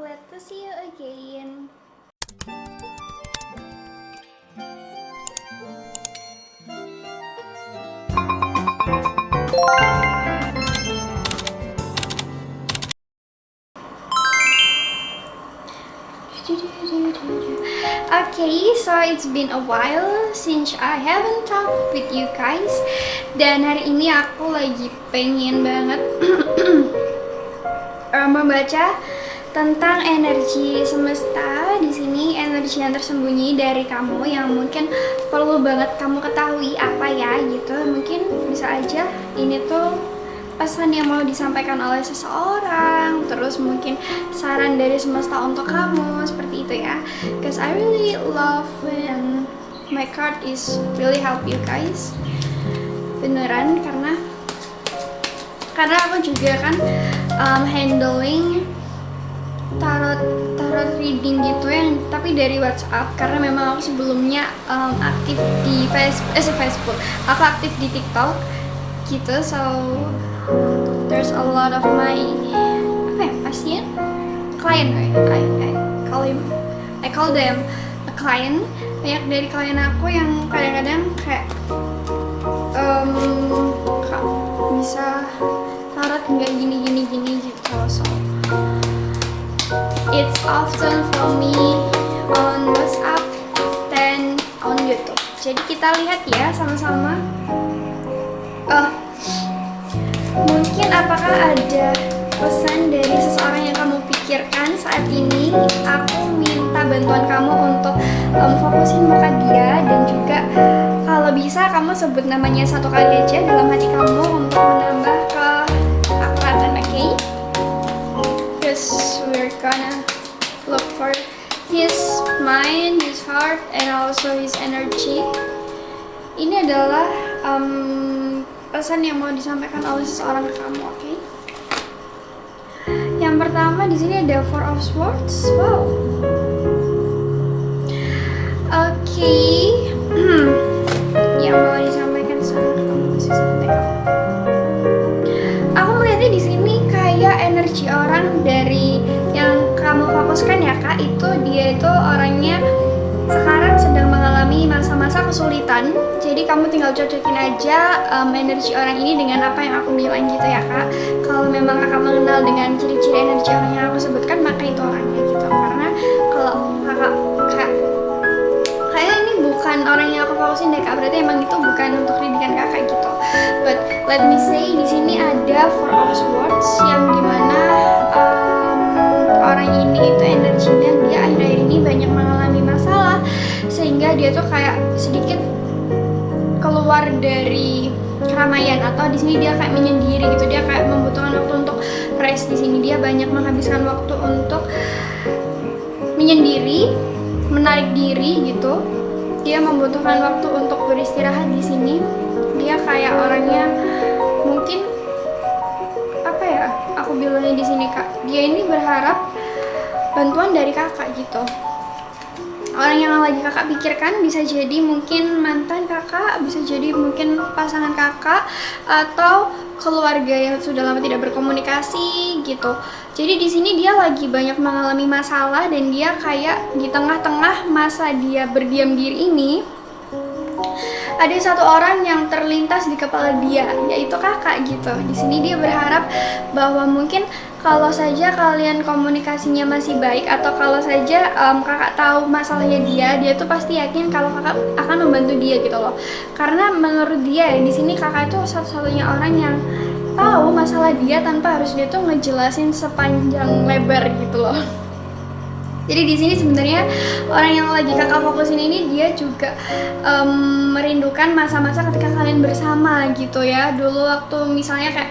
glad to see you again. Okay, so it's been a while since I haven't talked with you guys. Dan hari ini aku lagi pengen banget membaca tentang energi semesta. Di sini energi yang tersembunyi dari kamu yang mungkin perlu banget kamu ketahui apa ya gitu. Mungkin bisa aja ini tuh pesan yang mau disampaikan oleh seseorang, terus mungkin saran dari semesta untuk kamu, seperti itu ya. Because I really love when my card is really help you guys. Beneran, karena aku juga kan handling tarot reading gitu yang tapi dari WhatsApp, karena memang aku sebelumnya aktif di Facebook, aku aktif di TikTok gitu. So there's a lot of my pasien, client, I call them a client. Banyak dari klien aku yang kadang-kadang kayak Kak, bisa tarot nggak gini gitu. So it's often for me on WhatsApp dan on YouTube. Jadi kita lihat ya sama-sama. Mungkin apakah ada pesan dari seseorang yang kamu pikirkan saat ini? Aku minta bantuan kamu untuk fokusin muka dia, dan juga kalau bisa kamu sebut namanya satu kali aja dalam hati kamu untuk menambah keakrabatan, okay? Because we're gonna look for his mind, his heart, and also his energy. Ini adalah pesan yang mau disampaikan oleh seseorang ke kamu, oke? Okay? Yang pertama di sini ada Four of Swords. Wow. Oke. Yang mau disampaikan sekarang ke kamu masih sampai kamu. Aku melihatnya di sini kayak energi orang dari yang kamu fokuskan ya Kak, dia itu orangnya sekarang sedang mengalami masa-masa kesulitan. Jadi kamu tinggal cocokin aja energi orang ini dengan apa yang aku bilang gitu ya Kak. Kalau memang Kakak mengenal dengan ciri-ciri energi orang yang aku sebutkan, maka itu orangnya gitu. Karena kalau kayak ini bukan orang yang aku fokusin deh Kak, berarti emang itu bukan untuk pendidikan Kakak gitu. But let me say di sini ada Four of Swords yang dimana orang ini itu energinya dia akhir-akhir ini banyak mengalami masalah, sehingga dia tuh kayak sedikit keluar dari keramaian, atau di sini dia kayak menyendiri gitu. Dia kayak membutuhkan waktu untuk rest. Di sini dia banyak menghabiskan waktu untuk menyendiri, menarik diri gitu. Dia membutuhkan waktu untuk beristirahat. Di sini dia kayak orangnya mungkin apa ya? Aku bilangnya di sini Kak, dia ini berharap bantuan dari Kakak gitu. Orang yang lagi Kakak pikirkan bisa jadi mungkin mantan Kakak, bisa jadi mungkin pasangan Kakak, atau keluarga yang sudah lama tidak berkomunikasi gitu. Jadi di sini dia lagi banyak mengalami masalah, dan dia kayak di tengah-tengah masa dia berdiam diri ini ada satu orang yang terlintas di kepala dia, yaitu Kakak gitu. Di sini dia berharap bahwa mungkin kalau saja kalian komunikasinya masih baik, atau kalau saja Kakak tahu masalahnya dia tuh pasti yakin kalau Kakak akan membantu dia gitu loh. Karena menurut dia di sini Kakak itu satu-satunya orang yang tahu masalah dia tanpa harus dia tuh ngejelasin sepanjang lebar gitu loh. Jadi di sini sebenarnya orang yang lagi Kakak fokusin ini dia juga merindukan masa-masa ketika kalian bersama gitu ya. Dulu waktu misalnya kayak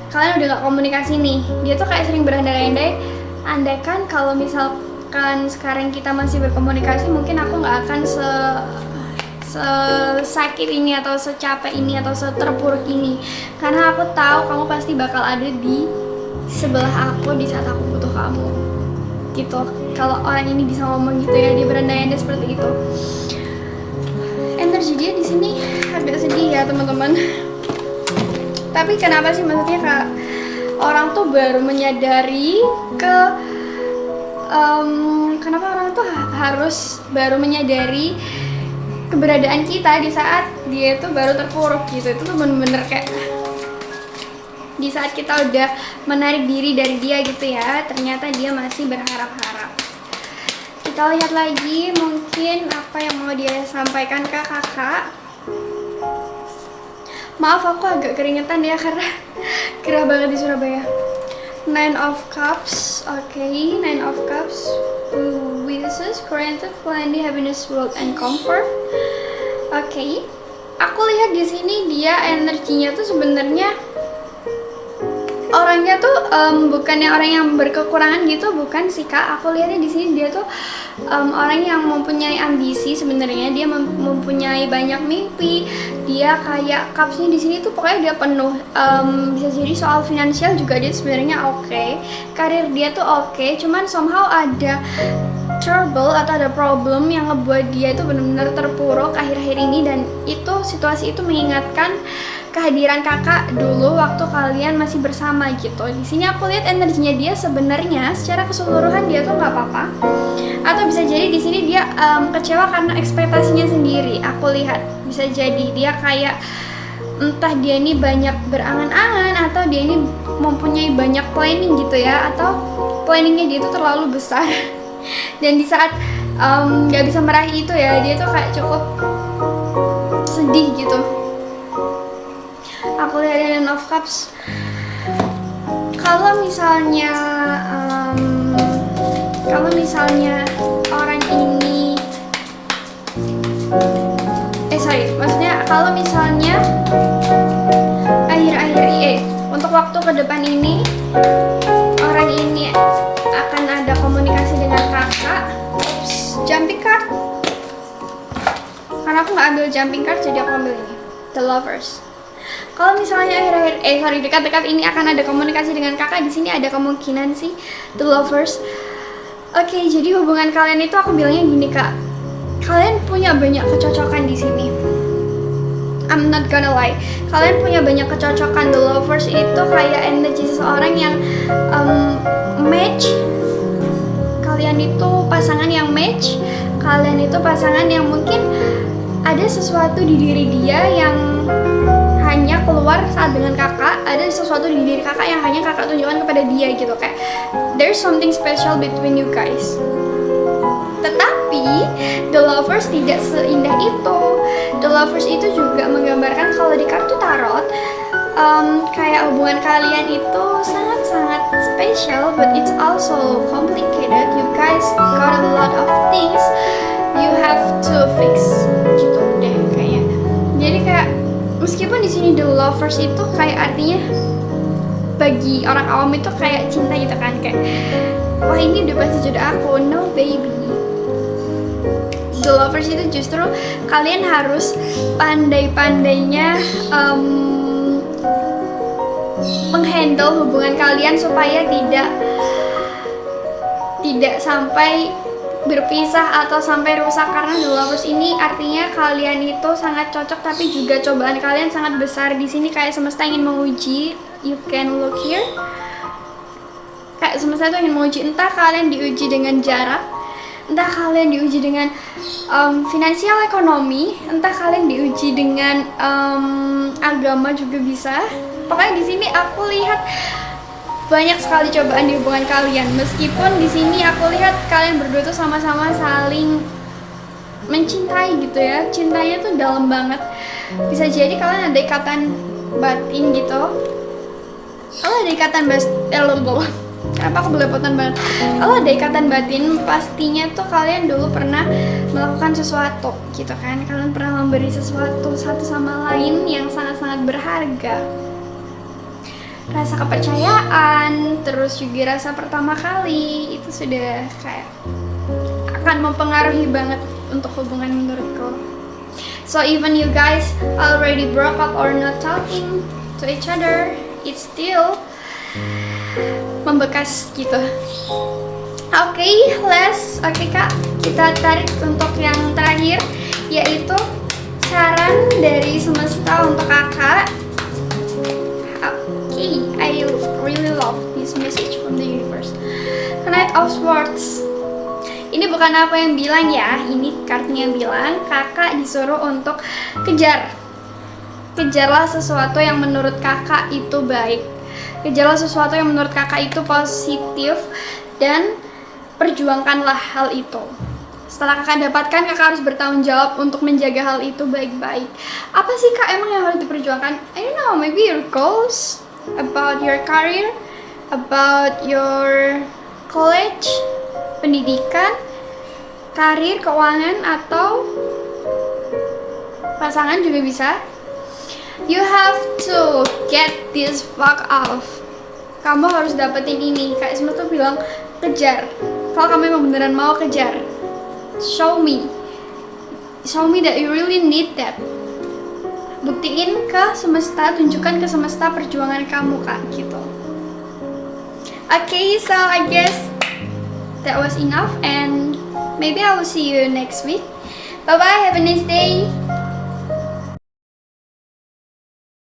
kalian udah gak komunikasi nih, dia tuh kayak sering berandai-andai, andaikan kalau misalkan sekarang kita masih berkomunikasi, mungkin aku gak akan sakit ini, atau secapek ini, atau seterpuruk ini, karena aku tahu kamu pasti bakal ada di sebelah aku di saat aku butuh kamu gitu. Kalau orang ini bisa ngomong gitu ya, dia berandai-andai seperti itu. Energi dia di sini agak sedih ya teman-teman. Tapi kenapa sih, maksudnya Kak, orang tuh baru menyadari ke kenapa orang tuh harus baru menyadari keberadaan kita di saat dia itu baru terpuruk gitu. Itu tuh bener-bener kayak di saat kita udah menarik diri dari dia gitu ya, ternyata dia masih berharap-harap. Kita lihat lagi mungkin apa yang mau dia sampaikan ke kakak. Maaf aku agak keringetan ya karena gerah banget di Surabaya. Nine of Cups, Nine of Cups, wishes, granted, plenty, happiness, wealth, and comfort. Aku lihat di sini dia energinya tuh sebenarnya orangnya tuh bukannya orang yang berkekurangan gitu, bukan sih Kak. Aku lihatnya di sini dia tuh orang yang mempunyai ambisi sebenarnya. Dia mempunyai banyak mimpi. Dia kayak cupsnya di sini tuh pokoknya dia penuh. Bisa jadi soal finansial juga dia sebenarnya oke. Karir dia tuh oke, cuman somehow ada trouble atau ada problem yang ngebuat dia itu benar-benar terpuruk akhir-akhir ini, dan itu situasi itu mengingatkan kehadiran kakak dulu waktu kalian masih bersama gitu. Di sini aku lihat energinya dia sebenarnya secara keseluruhan dia tuh nggak apa-apa, atau bisa jadi di sini dia kecewa karena ekspektasinya sendiri. Aku lihat bisa jadi dia kayak entah dia ini banyak berangan-angan atau dia ini mempunyai banyak planning gitu ya, atau planningnya dia itu terlalu besar dan di saat nggak bisa meraih itu ya, dia tuh kayak cukup sedih gitu. Aku lihat ada Nine of Cups. Kalau misalnya orang ini maksudnya kalau misalnya untuk waktu ke depan ini orang ini akan ada komunikasi dengan kakak. Jumping card, karena aku nggak ambil jumping card jadi aku ambil ini, The Lovers. Kalau misalnya dekat-dekat ini akan ada komunikasi dengan kakak, di sini ada kemungkinan sih The Lovers. Jadi hubungan kalian itu aku bilangnya gini Kak, kalian punya banyak kecocokan di sini. I'm not gonna lie, kalian punya banyak kecocokan. The Lovers itu kayak energi seseorang yang match. Kalian itu pasangan yang match. Kalian itu pasangan yang mungkin ada sesuatu di diri dia yang hanya keluar saat dengan kakak. Ada sesuatu di diri kakak yang hanya kakak tunjukkan kepada dia gitu. Kayak there's something special between you guys. Tetapi The Lovers tidak seindah itu. The Lovers itu juga menggambarkan kalau di kartu tarot kayak hubungan kalian itu sangat-sangat special, but it's also complicated. You guys got a lot of things you have to fix gitu deh kayaknya. Jadi kayak meskipun di sini The Lovers itu kayak artinya bagi orang awam itu kayak cinta gitu kan, kayak wah ini udah pasti jodoh aku. No baby, The Lovers itu justru kalian harus pandai-pandainya menghandle hubungan kalian supaya tidak sampai berpisah atau sampai rusak, karena The Lovers ini artinya kalian itu sangat cocok, tapi juga cobaan kalian sangat besar. Di sini kayak semesta ingin menguji. You can look here. Kayak semesta itu ingin menguji, entah kalian diuji dengan jarak, entah kalian diuji dengan finansial ekonomi, entah kalian diuji dengan agama juga bisa. Pokoknya di sini aku lihat banyak sekali cobaan di hubungan kalian. Meskipun di sini aku lihat kalian berdua tuh sama-sama saling mencintai gitu ya. Cintanya tuh dalam banget. Bisa jadi kalian ada ikatan batin gitu. Kalau ada ikatan kenapa aku belepotan banget? Kalau ada ikatan batin, pastinya tuh kalian dulu pernah melakukan sesuatu gitu kan. Kalian pernah memberi sesuatu satu sama lain yang sangat-sangat berharga. Rasa kepercayaan, terus juga rasa pertama kali, itu sudah kayak akan mempengaruhi banget untuk hubungan menurutku. So even you guys already broke up or not talking to each other, it's still membekas gitu. Oke Kak, kita tarik untuk yang terakhir, yaitu saran dari semesta untuk kakak. I really love this message from the universe. Knight of Swords. Ini bukan apa yang bilang ya, ini kartunya bilang kakak disuruh untuk kejar. Kejarlah sesuatu yang menurut kakak itu baik. Kejarlah sesuatu yang menurut kakak itu positif dan perjuangkanlah hal itu. Setelah kakak dapatkan, kakak harus bertanggung jawab untuk menjaga hal itu baik-baik. Apa sih kak emang yang harus diperjuangkan? I don't know, maybe your goals, about your career, about your college, pendidikan, karir, keuangan, atau pasangan juga bisa. You have to get this fuck off. Kamu harus dapetin ini. Kak Isma tuh bilang kejar. Kalau kamu emang beneran mau kejar, show me that you really need that. Buktiin ke semesta, tunjukkan ke semesta perjuangan kamu kak, gitu. Okay, so I guess that was enough and maybe I will see you next week. Bye bye, have a nice day.